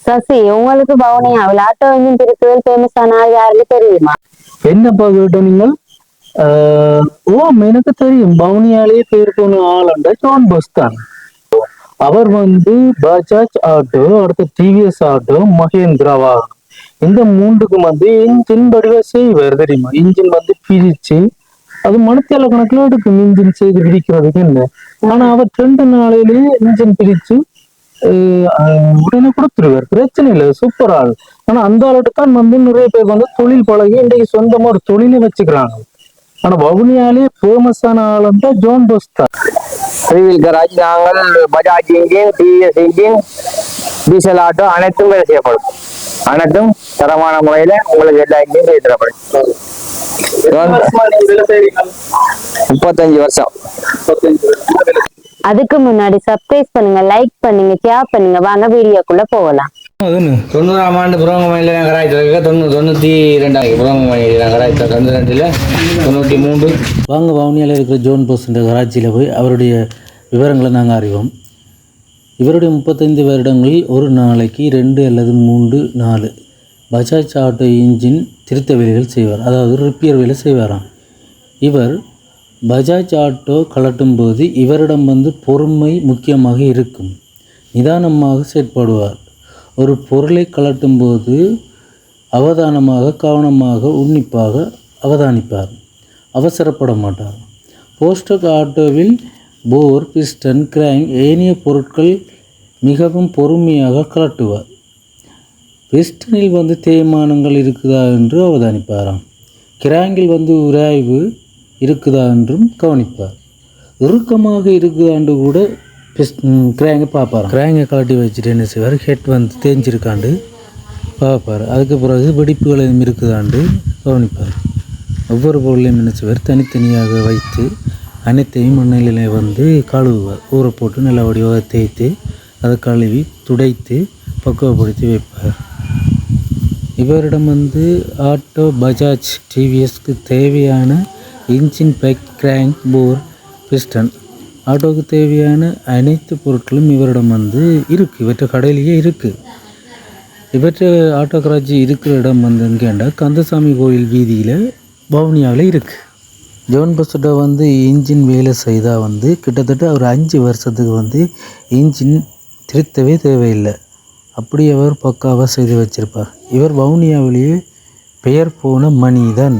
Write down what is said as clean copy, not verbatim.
சசி, உங்களுக்கு பவுனியாவில் auto engine திருத்துதல் ஃபேமஸான ஆள் யாருக்கு தெரியுமா? என்னப்பா கேட்ட நீங்கள்? ஓ, எனக்கு தெரியும். பவுனியாலே பேர் போன ஆளுண்ட ஜான் பஸ் தான். அவர் பஜாஜ் ஆட்டோ, அடுத்து டிவிஎஸ் ஆட்டோ, மகேந்திரா வாகனம், இந்த மூன்றுக்கும் இன்ஜின் வடிவ செய்வார் தெரியுமா? இன்ஜின் பிரிச்சு அது மணித்தேல கணக்குல எடுக்கும் இன்ஜின் செய்து பிரிக்கிறதுக்கு என்ன. ஆனா அவர் 2 நாளையிலேயே இன்ஜின் பிரிச்சு உடனே கொடுத்துருவார், பிரச்சனை இல்லை, சூப்பர் ஆள். ஆனா அந்த ஆளுக்கு தான் நிறைய பேர் தொழில் பழகி இன்றைக்கு சொந்தமா ஒரு தொழிலை வச்சுக்கிறாங்க. ஆனா வவுனியாலே ஃபேமஸான ஆள் ஜோன் போஸ் தான். கராஜ் நாங்கள் Bajaj engine, TVS engine, diesel auto அனைத்தும் வேலை செய்யப்படும். அனைத்தும் தரமான முறையில உங்களுக்கு எல்லா இன்ஜின் செய்து தரப்படும். 35 வருஷம். அதுக்கு முன்னாடி சப்ஸ்கிரைப் பண்ணுங்க, லைக் பண்ணுங்க, ஷேர் பண்ணுங்க. வாங்க வீடியோக்குள்ள போகலாம். 90ஆம் ஆண்டு புறவங்கமணியில் நான் கராய்ச்சிருக்க 92 புறவங்கமணியில் நான் கராய்ச்சி 92ல் 93. வாங்க வவுனியாவில் இருக்கிற ஜோன் போஸ் என்ற கராச்சியில் போய் அவருடைய விவரங்களை நாங்கள் அறிவோம். இவருடைய 35 வருடங்களில் ஒரு நாளைக்கு 2 அல்லது 3, 4 பஜாஜ் ஆட்டோ இன்ஜின் திருத்த வேலைகள் செய்வார், அதாவது ரிப்பேர் வேலை செய்வாராம். இவர் பஜாஜ் ஆட்டோ கலட்டும் போது இவரிடம் பொறுமை முக்கியமாக இருக்கும். நிதானமாக செயற்படுவார். ஒரு பொருளை கலட்டும் போது அவதானமாக, கவனமாக, உன்னிப்பாக அவதானிப்பார். அவசரப்பட மாட்டார். போஸ்டர் ஆட்டோவில் போர், பிஸ்டன், கிராங்க் ஏனைய பொருட்கள் மிகவும் பொறுமையாக கலட்டுவார். பிஸ்டனில் தேய்மானங்கள் இருக்குதா என்று அவதானிப்பாராம். கிராங்கில் உராய்வு இருக்குதா என்றும் கவனிப்பார். இறுக்கமாக இருக்குதாண்டு கூட கிராங்கை பார்ப்பார். கிராங்கை கலட்டி வச்சுட்டு என்ன செய்வார், ஹெட் தேஞ்சிருக்காண்டு பார்ப்பார். அதுக்கு பிறகு வெடிப்புகள் எதுவும் இருக்குதாண்டு கவனிப்பார். ஒவ்வொரு பொருளையும் என்ன செய்வார், தனித்தனியாக வைத்து அனைத்தையும் மண்ணிலே கழுவுவார். ஊற போட்டு நல்லா வடிவாக தேய்த்து அதை கழுவி துடைத்து பக்குவப்படுத்தி வைப்பார். இவரிடம் ஆட்டோ, பஜாஜ், டிவிஎஸ்க்கு தேவையான இன்ஜின், பேக், கிராங்க், போர், பிஸ்டன், ஆட்டோவுக்கு தேவையான அனைத்து பொருட்களும் இவரிடம் இருக்குது. இவற்றை கடையிலேயே இருக்குது. இவற்றை ஆட்டோ கராச்சி இருக்கிற இடம் எங்கேண்டா கந்தசாமி கோயில் வீதியில் வவுனியாவில் இருக்குது. ஜோன் பஸ்ஸோட இன்ஜின் வேலை செய்தால் கிட்டத்தட்ட ஒரு 5 வருஷத்துக்கு இன்ஜின் திருத்தவே தேவையில்லை. அப்படி அவர் பக்காவாக செய்து வச்சிருப்பார். இவர் வவுனியாவிலேயே பெயர் போன மனிதன்.